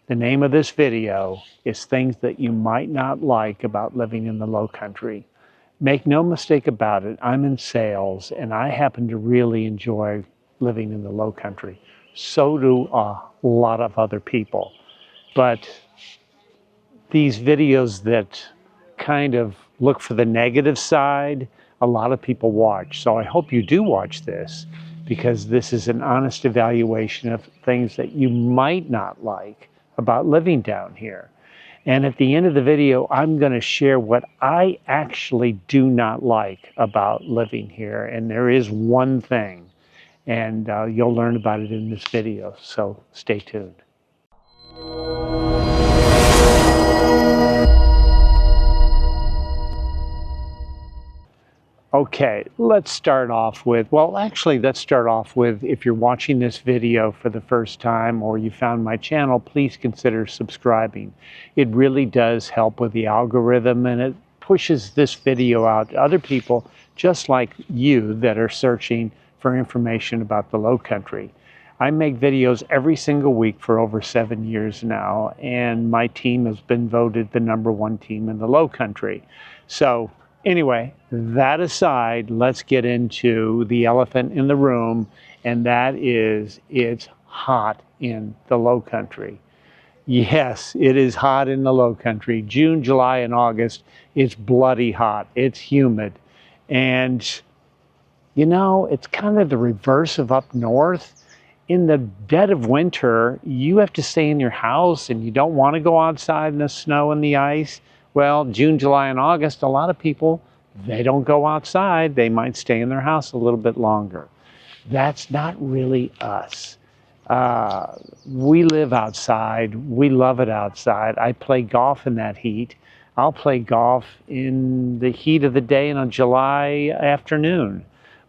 The name of this video is Things That You Might Not Like About Living in the Lowcountry. Make no mistake about it, I'm in sales and I happen to really enjoy living in the Lowcountry. So do a lot of other people. But these videos that kind of look for the negative side, a lot of people watch. So I hope you do watch this, because this is an honest evaluation of things that you might not like about living down here. And at the end of the video, I'm going to share what I actually do not like about living here. And there is one thing, and you'll learn about it in this video. So stay tuned. Okay, let's start off with, if you're watching this video for the first time or you found my channel, please consider subscribing. It really does help with the algorithm, and it pushes this video out to other people just like you that are searching for information about the Lowcountry. I make videos every single week for over 7 years now, and my team has been voted the #1 team in the Lowcountry. So anyway, that aside, let's get into the elephant in the room, and that is it's hot in the Lowcountry. Yes, it is hot in the Lowcountry. June, July, and August, it's bloody hot. It's humid. And, you know, it's kind of the reverse of up north. In the dead of winter, you have to stay in your house and you don't want to go outside in the snow and the ice. Well, June, July, and August, a lot of people, they don't go outside. They might stay in their house a little bit longer. That's not really us. We live outside. We love it outside. I play golf in that heat. I'll play golf in the heat of the day in a July afternoon.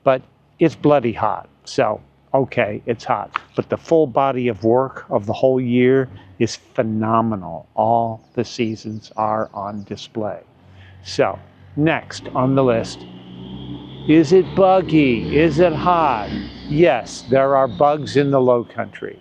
But it's bloody hot. So, okay, it's hot. But the full body of work of the whole year is phenomenal. All the seasons are on display. So, next on the list, is it buggy? Is it hot? Yes, there are bugs in the Lowcountry.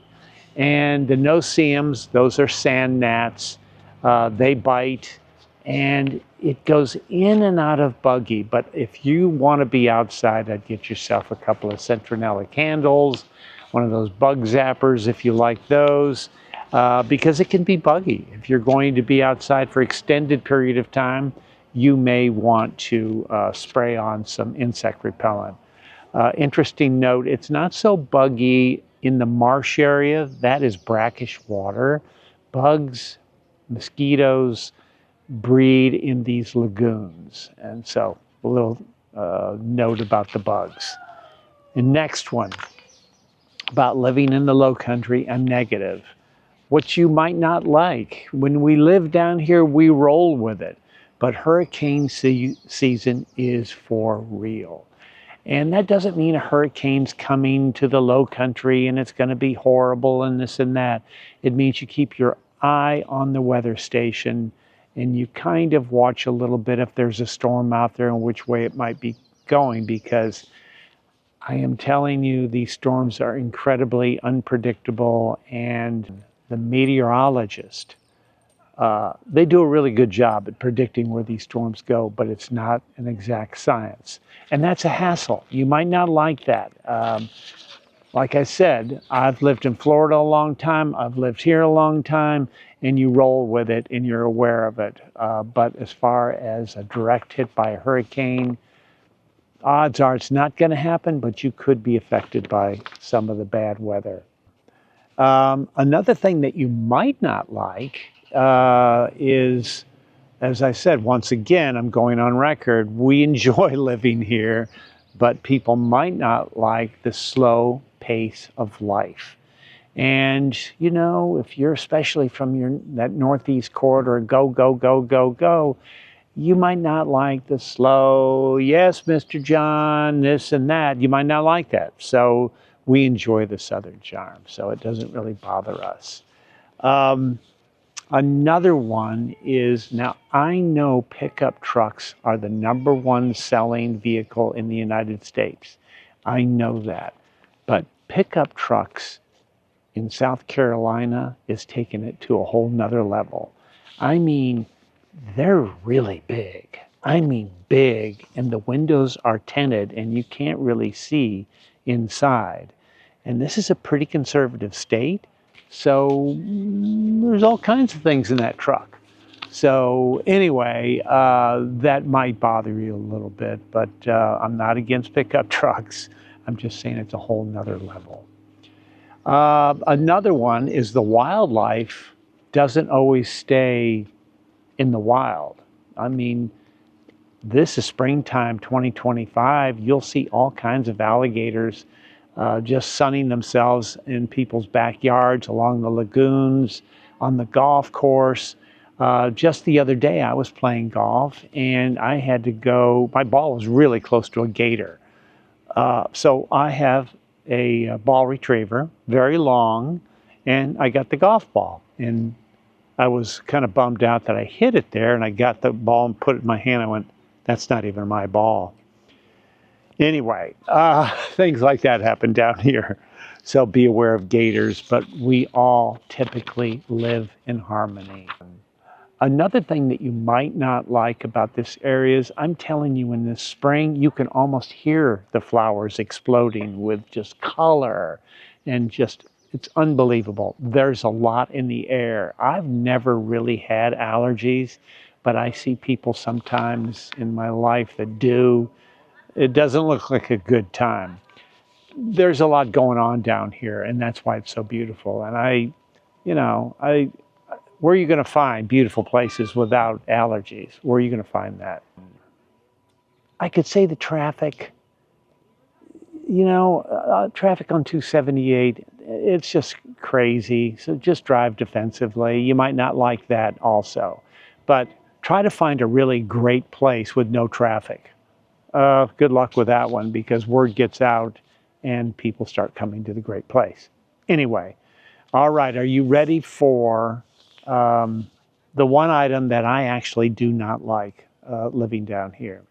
And the no-see-ums, those are sand gnats. They bite, and it goes in and out of buggy. But if you want to be outside, I'd get yourself a couple of Centronella candles, one of those bug zappers if you like those. Because it can be buggy. If you're going to be outside for extended period of time, you may want to spray on some insect repellent. Interesting note, it's not so buggy in the marsh area. That is brackish water. Bugs, mosquitoes breed in these lagoons. And so a little note about the bugs. The next one, about living in the Lowcountry, a negative. What you might not like. When we live down here, we roll with it. But hurricane season is for real. And that doesn't mean a hurricane's coming to the Lowcountry and it's going to be horrible and this and that. It means you keep your eye on the weather station and you kind of watch a little bit if there's a storm out there and which way it might be going, because I am telling you, these storms are incredibly unpredictable, and the meteorologist, they do a really good job at predicting where these storms go, but it's not an exact science. And that's a hassle. You might not like that. Like I said, I've lived in Florida a long time. I've lived here a long time, and you roll with it and you're aware of it. But as far as a direct hit by a hurricane, odds are it's not going to happen, but you could be affected by some of the bad weather. Another thing that you might not like is, as I said, once again, I'm going on record, we enjoy living here, but people might not like the slow pace of life. And, you know, if you're especially from that northeast corridor, go, go, go, go, go, you might not like the slow, yes, Mr. John, this and that. You might not like that. So we enjoy the southern charm, so it doesn't really bother us. Another one is, now I know pickup trucks are the #1 selling vehicle in the United States. I know that. But pickup trucks in South Carolina is taking it to a whole nother level. I mean, they're really big. I mean big, and the windows are tinted and you can't really see inside. And this is a pretty conservative state, so there's all kinds of things in that truck. So anyway, that might bother you a little bit, but I'm not against pickup trucks. I'm just saying it's a whole nother level. Another one is the wildlife doesn't always stay in the wild. I mean, this is springtime 2025. You'll see all kinds of alligators just sunning themselves in people's backyards, along the lagoons, on the golf course. Just the other day, I was playing golf and I had to go, my ball was really close to a gator. So I have a ball retriever, very long, and I got the golf ball. And I was kind of bummed out that I hit it there, and I got the ball and put it in my hand. I went, that's not even my ball. Anyway, things like that happen down here. So be aware of gators, but we all typically live in harmony. Another thing that you might not like about this area is, I'm telling you, in the spring, you can almost hear the flowers exploding with just color and just, it's unbelievable. There's a lot in the air. I've never really had allergies, but I see people sometimes in my life that do. It doesn't look like a good time. There's a lot going on down here, and that's why it's so beautiful. And where are you going to find beautiful places without allergies? Where are you going to find that? I could say the traffic, traffic on 278, it's just crazy. So just drive defensively. You might not like that also. But try to find a really great place with no traffic. Good luck with that one, because word gets out and people start coming to the great place. Anyway, all right, are you ready for the one item that I actually do not like living down here?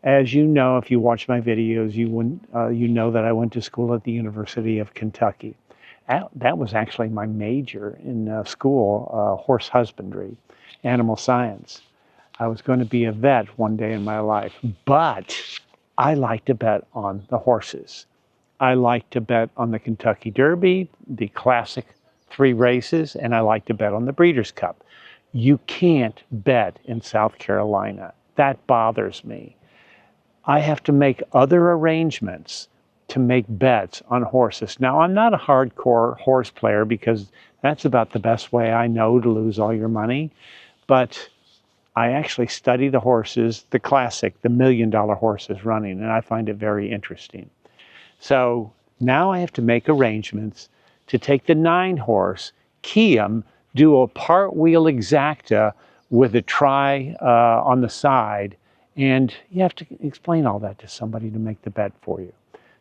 As you know, if you watch my videos, you know that I went to school at the University of Kentucky. That was actually my major in school, horse husbandry, animal science. I was going to be a vet one day in my life, but I like to bet on the horses. I like to bet on the Kentucky Derby, the classic 3 races, and I like to bet on the Breeders' Cup. You can't bet in South Carolina. That bothers me. I have to make other arrangements to make bets on horses. Now, I'm not a hardcore horse player, because that's about the best way I know to lose all your money, but I actually study the horses, the classic, the $1 million horses running, and I find it very interesting. So now I have to make arrangements to take the 9 horse, key him, do a part wheel exacta with a try on the side, and you have to explain all that to somebody to make the bet for you.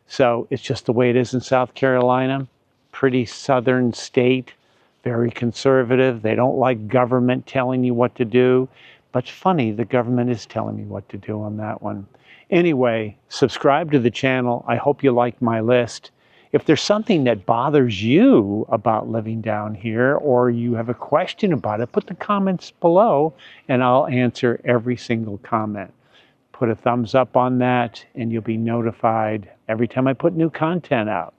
So it's just the way it is in South Carolina. Pretty southern state, very conservative. They don't like government telling you what to do. But funny, the government is telling me what to do on that one. Anyway, subscribe to the channel. I hope you like my list. If there's something that bothers you about living down here, or you have a question about it, put the comments below and I'll answer every single comment. Put a thumbs up on that and you'll be notified every time I put new content out.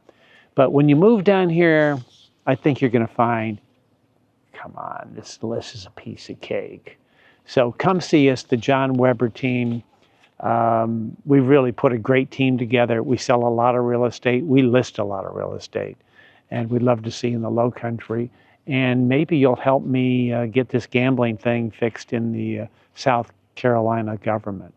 But when you move down here, I think you're going to find, come on, this list is a piece of cake. So come see us, the John Weber team. We've really put a great team together. We sell a lot of real estate. We list a lot of real estate. And we'd love to see you in the Lowcountry. And maybe you'll help me get this gambling thing fixed in the South Carolina government.